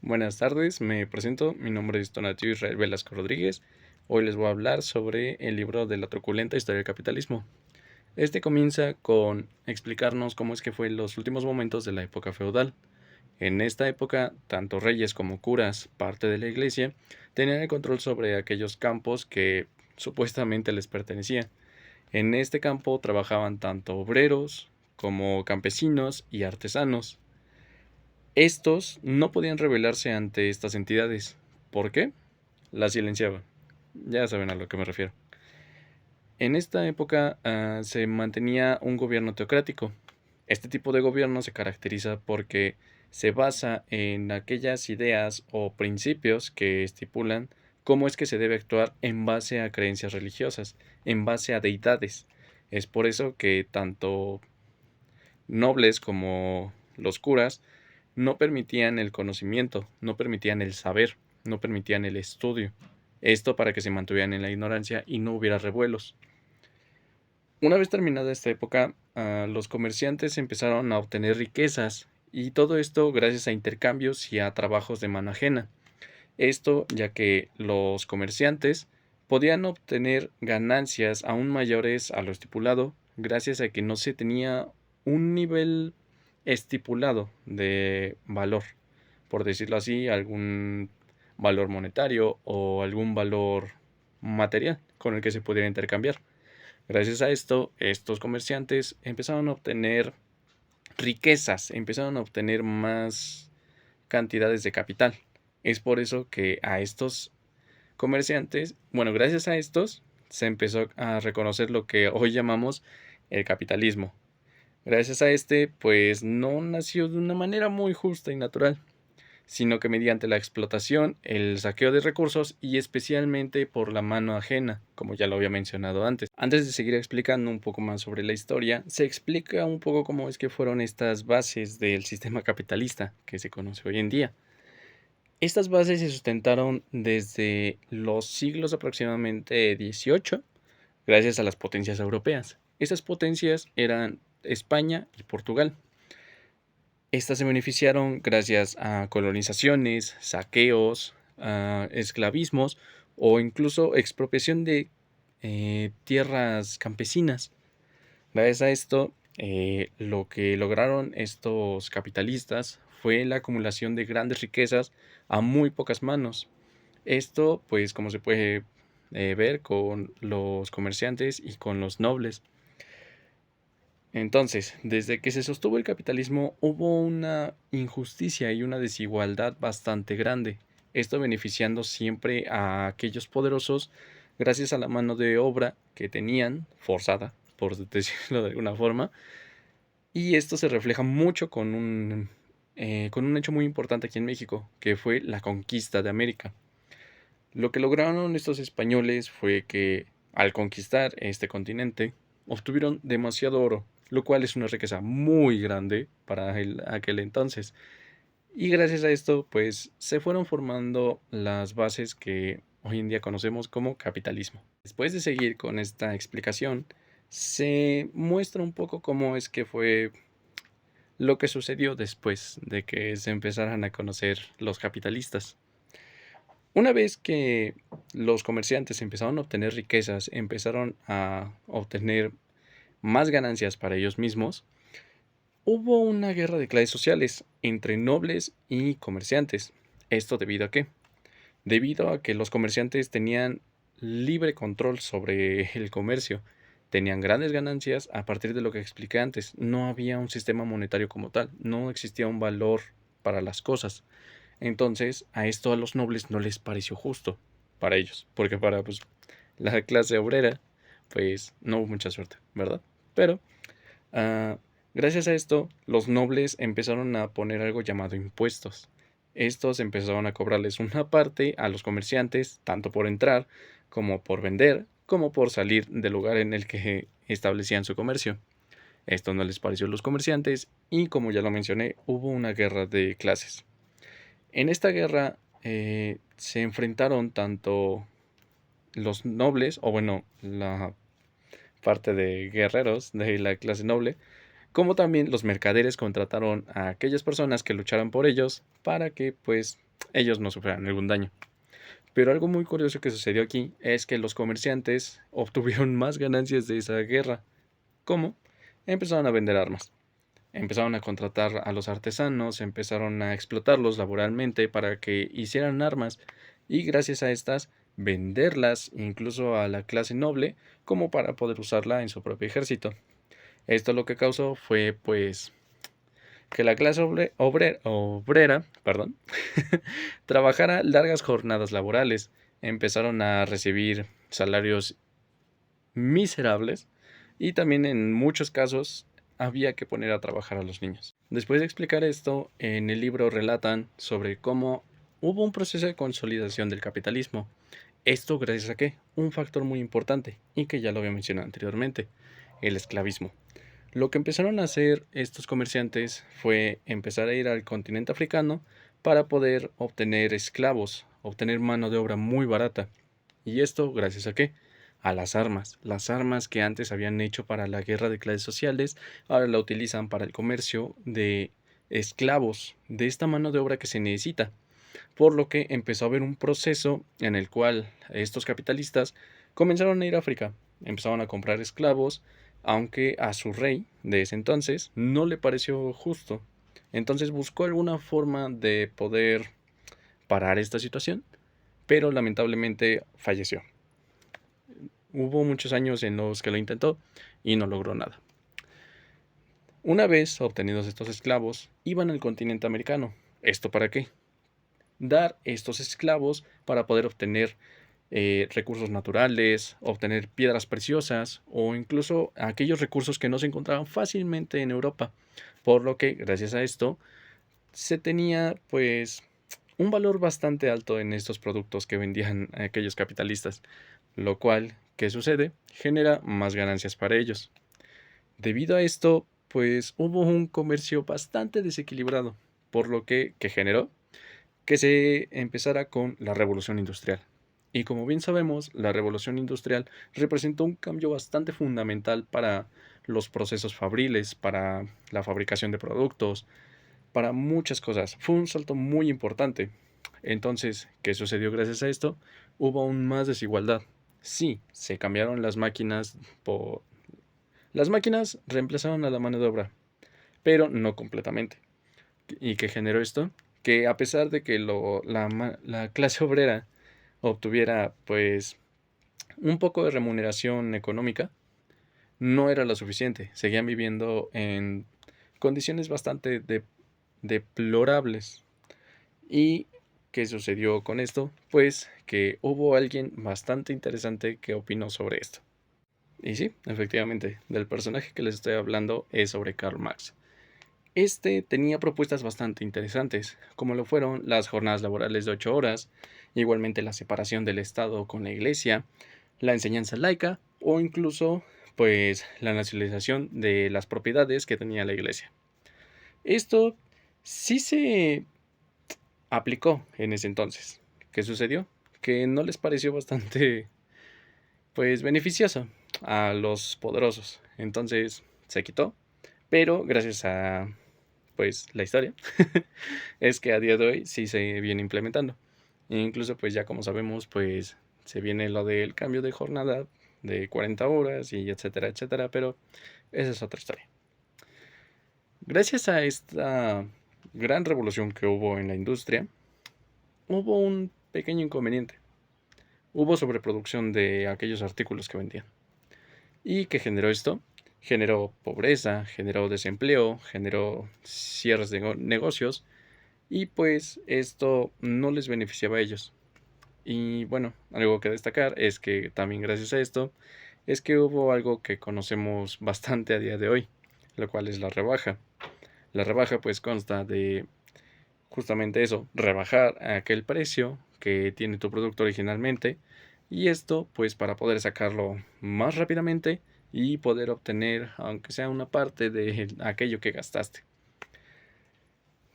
Buenas tardes, me presento, mi nombre es Tonatiuh Israel Velasco Rodríguez. Hoy les voy a hablar sobre el libro de la truculenta historia del capitalismo. Este comienza con explicarnos cómo es que fue los últimos momentos de la época feudal. En esta época, tanto reyes como curas, parte de la iglesia, tenían el control sobre aquellos campos que supuestamente les pertenecían. En este campo trabajaban tanto obreros como campesinos y artesanos. Estos no podían rebelarse ante estas entidades. ¿Por qué? Las silenciaban. Ya saben a lo que me refiero. En esta época se mantenía un gobierno teocrático. Este tipo de gobierno se caracteriza porque se basa en aquellas ideas o principios que estipulan cómo es que se debe actuar en base a creencias religiosas, en base a deidades. Es por eso que tanto nobles como los curas no permitían el conocimiento, no permitían el saber, no permitían el estudio. Esto para que se mantuvieran en la ignorancia y no hubiera revuelos. Una vez terminada esta época, los comerciantes empezaron a obtener riquezas y todo esto gracias a intercambios y a trabajos de mano ajena. Esto ya que los comerciantes podían obtener ganancias aún mayores a lo estipulado gracias a que no se tenía un nivel estipulado de valor, por decirlo así, algún valor monetario o algún valor material con el que se pudiera intercambiar. Gracias a esto, estos comerciantes empezaron a obtener riquezas, empezaron a obtener más cantidades de capital. Es por eso que a estos comerciantes, bueno, gracias a estos, se empezó a reconocer lo que hoy llamamos el capitalismo. Gracias a este, pues no nació de una manera muy justa y natural, sino que mediante la explotación, el saqueo de recursos y especialmente por la mano ajena, como ya lo había mencionado antes. Antes de seguir explicando un poco más sobre la historia, se explica un poco cómo es que fueron estas bases del sistema capitalista que se conoce hoy en día. Estas bases se sustentaron desde los siglos aproximadamente 18, gracias a las potencias europeas. Estas potencias eran España y Portugal. Estas se beneficiaron gracias a colonizaciones, saqueos, a esclavismos o incluso expropiación de tierras campesinas. Gracias a esto, lo que lograron estos capitalistas fue la acumulación de grandes riquezas a muy pocas manos. Esto, pues, como se puede ver con los comerciantes y con los nobles. Entonces, desde que se sostuvo el capitalismo, hubo una injusticia y una desigualdad bastante grande. Esto beneficiando siempre a aquellos poderosos gracias a la mano de obra que tenían, forzada, por decirlo de alguna forma. Y esto se refleja mucho con un hecho muy importante aquí en México, que fue la conquista de América. Lo que lograron estos españoles fue que al conquistar este continente obtuvieron demasiado oro, lo cual es una riqueza muy grande para aquel entonces. Y gracias a esto, pues se fueron formando las bases que hoy en día conocemos como capitalismo. Después de seguir con esta explicación, se muestra un poco cómo es que fue lo que sucedió después de que se empezaran a conocer los capitalistas. Una vez que los comerciantes empezaron a obtener riquezas, empezaron a obtener más ganancias para ellos mismos, hubo una guerra de clases sociales entre nobles y comerciantes. ¿Esto debido a qué? Debido a que los comerciantes tenían libre control sobre el comercio, tenían grandes ganancias a partir de lo que expliqué antes. No había un sistema monetario como tal, no existía un valor para las cosas. Entonces, a esto a los nobles no les pareció justo para ellos, porque para pues, la clase obrera, pues no hubo mucha suerte, ¿verdad? Pero, ah, gracias a esto, los nobles empezaron a poner algo llamado impuestos. Estos empezaron a cobrarles una parte a los comerciantes, tanto por entrar, como por vender, como por salir del lugar en el que establecían su comercio. Esto no les pareció a los comerciantes y, como ya lo mencioné, hubo una guerra de clases. En esta guerra se enfrentaron tanto los nobles, o bueno, la parte de guerreros de la clase noble, como también los mercaderes contrataron a aquellas personas que lucharan por ellos para que pues ellos no sufrieran algún daño. Pero algo muy curioso que sucedió aquí es que los comerciantes obtuvieron más ganancias de esa guerra. ¿Cómo? Empezaron a vender armas. Empezaron a contratar a los artesanos, empezaron a explotarlos laboralmente para que hicieran armas y gracias a estas venderlas incluso a la clase noble como para poder usarla en su propio ejército. Esto lo que causó fue pues que la clase obrera, perdón, trabajara largas jornadas laborales, empezaron a recibir salarios miserables y también en muchos casos había que poner a trabajar a los niños. Después de explicar esto, en el libro relatan sobre cómo hubo un proceso de consolidación del capitalismo. Esto gracias a qué? Un factor muy importante y que ya lo había mencionado anteriormente, el esclavismo. Lo que empezaron a hacer estos comerciantes fue empezar a ir al continente africano para poder obtener esclavos, obtener mano de obra muy barata. ¿Y esto gracias a qué? A las armas. Las armas que antes habían hecho para la guerra de clases sociales, ahora la utilizan para el comercio de esclavos, de esta mano de obra que se necesita. Por lo que empezó a haber un proceso en el cual estos capitalistas comenzaron a ir a África, empezaron a comprar esclavos, aunque a su rey de ese entonces no le pareció justo. Entonces buscó alguna forma de poder parar esta situación, pero lamentablemente falleció. Hubo muchos años en los que lo intentó y no logró nada. Una vez obtenidos estos esclavos, iban al continente americano. ¿Esto para qué? Dar estos esclavos para poder obtener recursos naturales, obtener piedras preciosas o incluso aquellos recursos que no se encontraban fácilmente en Europa. Por lo que, gracias a esto, se tenía pues un valor bastante alto en estos productos que vendían aquellos capitalistas, lo cual, ¿qué sucede? Genera más ganancias para ellos. Debido a esto, pues hubo un comercio bastante desequilibrado, por lo que generó que se empezara con la revolución industrial. Y como bien sabemos, la revolución industrial representó un cambio bastante fundamental para los procesos fabriles, para la fabricación de productos, para muchas cosas. Fue un salto muy importante. Entonces, ¿qué sucedió gracias a esto? Hubo aún más desigualdad. Sí, se cambiaron las máquinas por... Las máquinas reemplazaron a la mano de obra, pero no completamente. ¿Y qué generó esto? Que a pesar de que la clase obrera obtuviera pues un poco de remuneración económica, no era lo suficiente. Seguían viviendo en condiciones bastante deplorables. ¿Y qué sucedió con esto? Pues que hubo alguien bastante interesante que opinó sobre esto. Y sí, efectivamente, del personaje que les estoy hablando es sobre Karl Marx. Este tenía propuestas bastante interesantes, como lo fueron las jornadas laborales de 8 horas, igualmente la separación del Estado con la Iglesia, la enseñanza laica o incluso pues la nacionalización de las propiedades que tenía la Iglesia. Esto sí se aplicó en ese entonces. ¿Qué sucedió? Que no les pareció bastante pues beneficioso a los poderosos. Entonces se quitó, pero gracias a pues la historia es que a día de hoy sí se viene implementando. E incluso pues ya como sabemos pues se viene lo del cambio de jornada de 40 horas y etcétera, etcétera, pero esa es otra historia. Gracias a esta gran revolución que hubo en la industria, hubo un pequeño inconveniente. Hubo sobreproducción de aquellos artículos que vendían. ¿Y qué generó esto? Generó pobreza, generó desempleo, generó cierres de negocios y pues esto no les beneficiaba a ellos. Y bueno, algo que destacar es que también gracias a esto es que hubo algo que conocemos bastante a día de hoy, lo cual es la rebaja. La rebaja pues consta de justamente eso, rebajar aquel precio que tiene tu producto originalmente y esto pues para poder sacarlo más rápidamente y poder obtener aunque sea una parte de aquello que gastaste.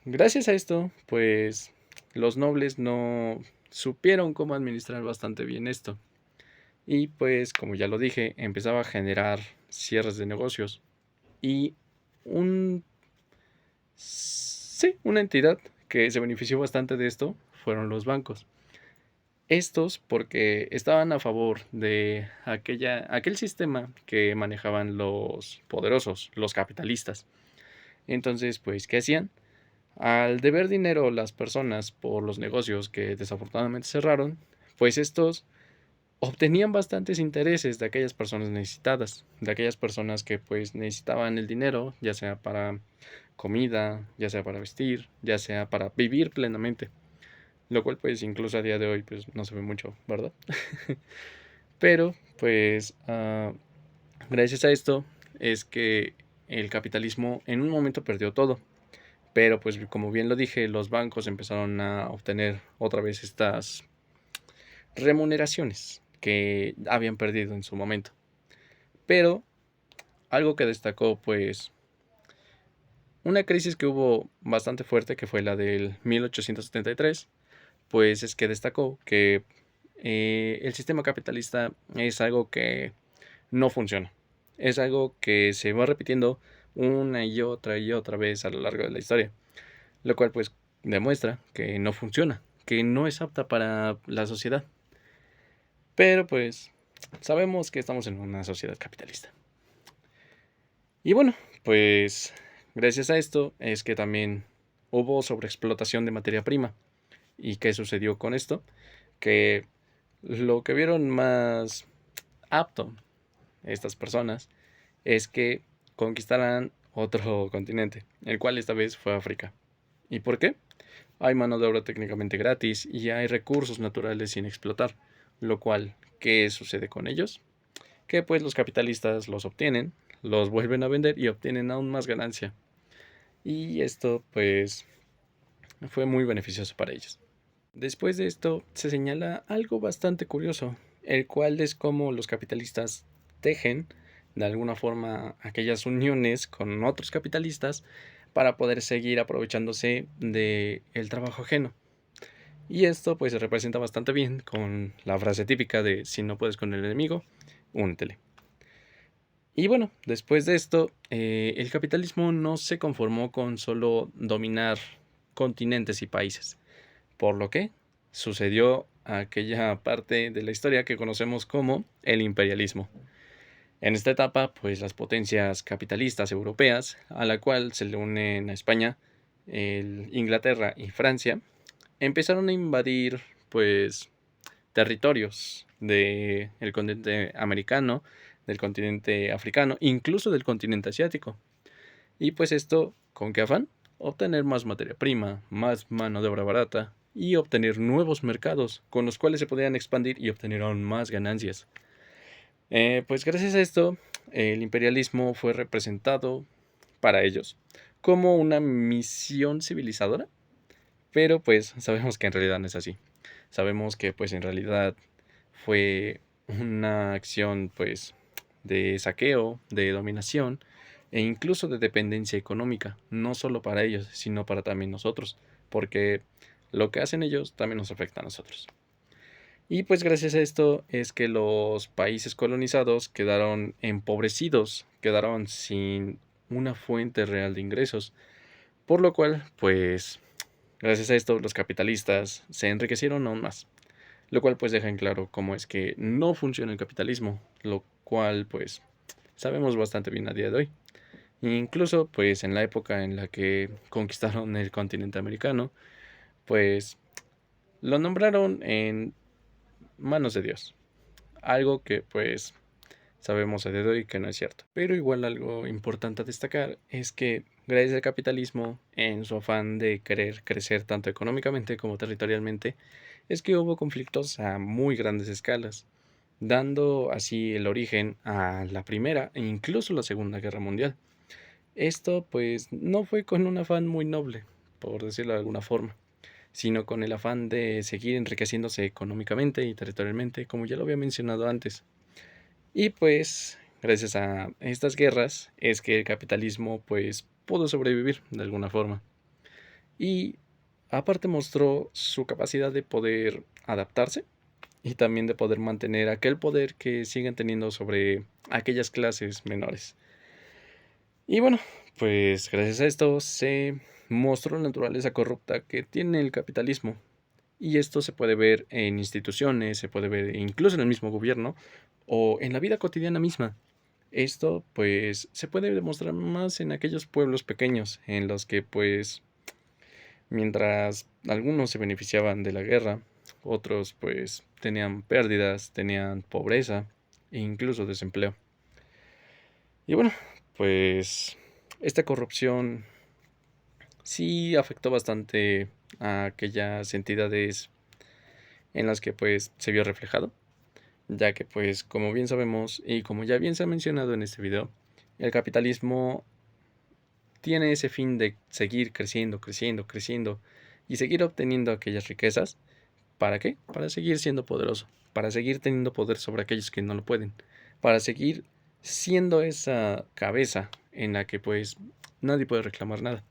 Gracias a esto pues los nobles no supieron cómo administrar bastante bien esto y pues como ya lo dije empezaba a generar cierres de negocios y un sí, una entidad que se benefició bastante de esto fueron los bancos. Estos porque estaban a favor de aquel sistema que manejaban los poderosos, los capitalistas. Entonces, pues, ¿qué hacían? Al deber dinero las personas por los negocios que desafortunadamente cerraron, pues estos obtenían bastantes intereses de aquellas personas necesitadas, de aquellas personas que pues necesitaban el dinero, ya sea para comida, ya sea para vestir, ya sea para vivir plenamente, lo cual pues incluso a día de hoy pues no se ve mucho, ¿verdad? Pero pues gracias a esto es que el capitalismo en un momento perdió todo. Pero pues como bien lo dije, los bancos empezaron a obtener otra vez estas remuneraciones que habían perdido en su momento. Pero algo que destacó pues una crisis que hubo bastante fuerte, que fue la del 1873, pues es que destacó que el sistema capitalista es algo que no funciona. Es algo que se va repitiendo una y otra vez a lo largo de la historia. Lo cual pues demuestra que no funciona, que no es apta para la sociedad. Pero pues sabemos que estamos en una sociedad capitalista. Y bueno, pues gracias a esto es que también hubo sobreexplotación de materia prima. ¿Y qué sucedió con esto? Que lo que vieron más apto estas personas es que conquistaran otro continente, el cual esta vez fue África. ¿Y por qué? Hay mano de obra técnicamente gratis y hay recursos naturales sin explotar, lo cual, ¿qué sucede con ellos? Que pues los capitalistas los obtienen, los vuelven a vender y obtienen aún más ganancia. Y esto pues fue muy beneficioso para ellos. Después de esto se señala algo bastante curioso, el cual es cómo los capitalistas tejen de alguna forma aquellas uniones con otros capitalistas para poder seguir aprovechándose del trabajo ajeno. Y esto pues se representa bastante bien con la frase típica de si no puedes con el enemigo, úntele. Y bueno, después de esto, el capitalismo no se conformó con solo dominar continentes y países, por lo que sucedió aquella parte de la historia que conocemos como el imperialismo. En esta etapa, pues las potencias capitalistas europeas, a la cual se le unen a España, Inglaterra y Francia, empezaron a invadir pues territorios del continente americano, del continente africano, incluso del continente asiático. Y pues esto, ¿con qué afán? Obtener más materia prima, más mano de obra barata y obtener nuevos mercados con los cuales se podían expandir y obtener aún más ganancias. Pues gracias a esto, el imperialismo fue representado para ellos como una misión civilizadora, pero pues sabemos que en realidad no es así. Sabemos que pues en realidad fue una acción pues de saqueo, de dominación e incluso de dependencia económica, no solo para ellos, sino para también nosotros, porque lo que hacen ellos también nos afecta a nosotros. Y pues gracias a esto es que los países colonizados quedaron empobrecidos, quedaron sin una fuente real de ingresos, por lo cual pues gracias a esto los capitalistas se enriquecieron aún más, lo cual pues deja en claro cómo es que no funciona el capitalismo, lo cual pues sabemos bastante bien a día de hoy. Incluso pues en la época en la que conquistaron el continente americano, pues lo nombraron en manos de Dios, algo que pues sabemos a día de hoy que no es cierto. Pero igual algo importante a destacar es que gracias al capitalismo, en su afán de querer crecer tanto económicamente como territorialmente, es que hubo conflictos a muy grandes escalas, dando así el origen a la Primera e incluso la Segunda Guerra Mundial. Esto pues no fue con un afán muy noble, por decirlo de alguna forma, sino con el afán de seguir enriqueciéndose económicamente y territorialmente, como ya lo había mencionado antes. Y pues, gracias a estas guerras, es que el capitalismo pues pudo sobrevivir de alguna forma. Y aparte mostró su capacidad de poder adaptarse y también de poder mantener aquel poder que siguen teniendo sobre aquellas clases menores. Y bueno, pues gracias a esto se mostró la naturaleza corrupta que tiene el capitalismo. Y esto se puede ver en instituciones, se puede ver incluso en el mismo gobierno o en la vida cotidiana misma. Esto pues se puede demostrar más en aquellos pueblos pequeños en los que pues mientras algunos se beneficiaban de la guerra, otros pues tenían pérdidas, tenían pobreza e incluso desempleo. Y bueno, pues esta corrupción sí afectó bastante a aquellas entidades en las que pues se vio reflejado, ya que pues como bien sabemos y como ya bien se ha mencionado en este video, el capitalismo tiene ese fin de seguir creciendo, creciendo, creciendo y seguir obteniendo aquellas riquezas. ¿Para qué? Para seguir siendo poderoso, para seguir teniendo poder sobre aquellos que no lo pueden, para seguir siendo esa cabeza en la que pues nadie puede reclamar nada.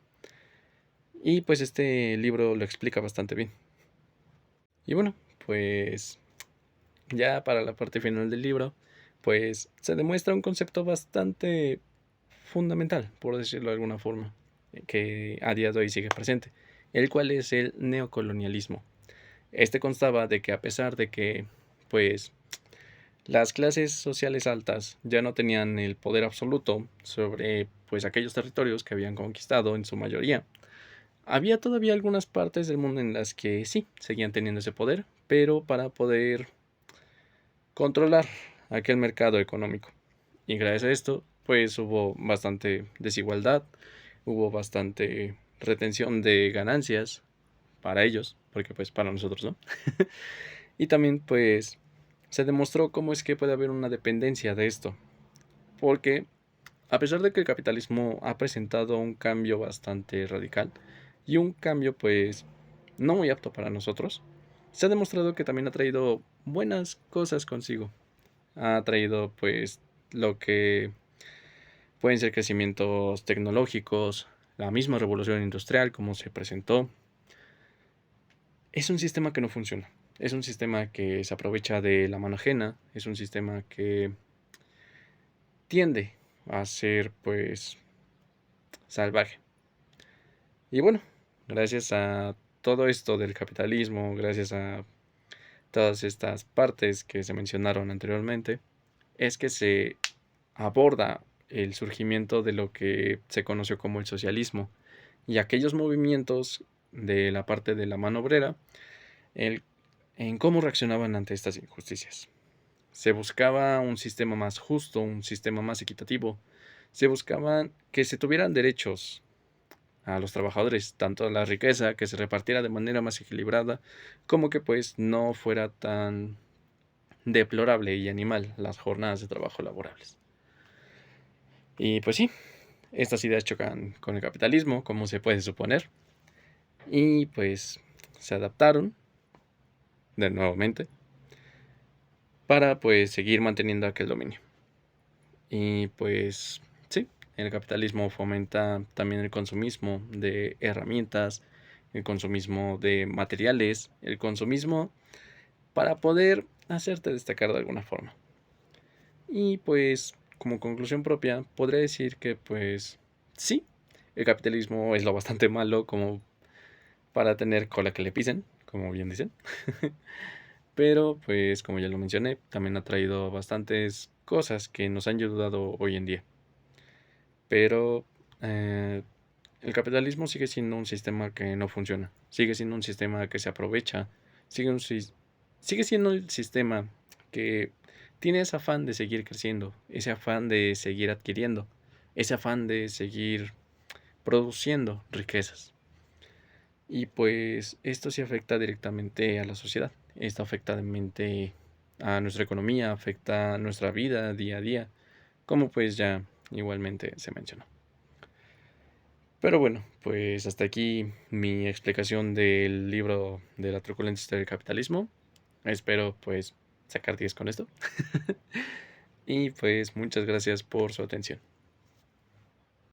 Y pues este libro lo explica bastante bien. Y bueno, pues ya para la parte final del libro, pues se demuestra un concepto bastante fundamental, por decirlo de alguna forma, que a día de hoy sigue presente, el cual es el neocolonialismo. Este constaba de que a pesar de que, pues, las clases sociales altas ya no tenían el poder absoluto sobre, pues, aquellos territorios que habían conquistado en su mayoría, había todavía algunas partes del mundo en las que sí, seguían teniendo ese poder, pero para poder controlar aquel mercado económico. Y gracias a esto, pues hubo bastante desigualdad, hubo bastante retención de ganancias para ellos, porque pues para nosotros no. Y también pues se demostró cómo es que puede haber una dependencia de esto, porque a pesar de que el capitalismo ha presentado un cambio bastante radical y un cambio pues no muy apto para nosotros, se ha demostrado que también ha traído buenas cosas consigo. Ha traído pues lo que pueden ser crecimientos tecnológicos, la misma revolución industrial como se presentó. Es un sistema que no funciona. Es un sistema que se aprovecha de la mano ajena. Es un sistema que tiende a ser pues salvaje. Y bueno, gracias a todo esto del capitalismo, gracias a todas estas partes que se mencionaron anteriormente, es que se aborda el surgimiento de lo que se conoció como el socialismo y aquellos movimientos de la parte de la mano obrera en cómo reaccionaban ante estas injusticias. Se buscaba un sistema más justo, un sistema más equitativo. Se buscaban que se tuvieran derechos a los trabajadores, tanto la riqueza que se repartiera de manera más equilibrada, como que pues no fuera tan deplorable y animal las jornadas de trabajo laborables. Y pues sí, estas ideas chocan con el capitalismo, como se puede suponer, y pues se adaptaron de nuevamente para pues seguir manteniendo aquel dominio. Y pues sí, el capitalismo fomenta también el consumismo de herramientas, el consumismo de materiales, el consumismo para poder hacerte destacar de alguna forma. Y pues como conclusión propia, podría decir que pues sí, el capitalismo es lo bastante malo como para tener cola que le pisen, como bien dicen. Pero pues como ya lo mencioné, también ha traído bastantes cosas que nos han ayudado hoy en día. Pero el capitalismo sigue siendo un sistema que no funciona, sigue siendo un sistema que se aprovecha, sigue siendo el sistema que tiene ese afán de seguir creciendo, ese afán de seguir adquiriendo, ese afán de seguir produciendo riquezas. Y pues esto sí afecta directamente a la sociedad, esto afecta directamente a nuestra economía, afecta a nuestra vida día a día, como pues ya igualmente se mencionó. Pero bueno, pues hasta aquí mi explicación del libro de la truculenta historia del capitalismo. Espero pues sacar 10 con esto. Y pues muchas gracias por su atención.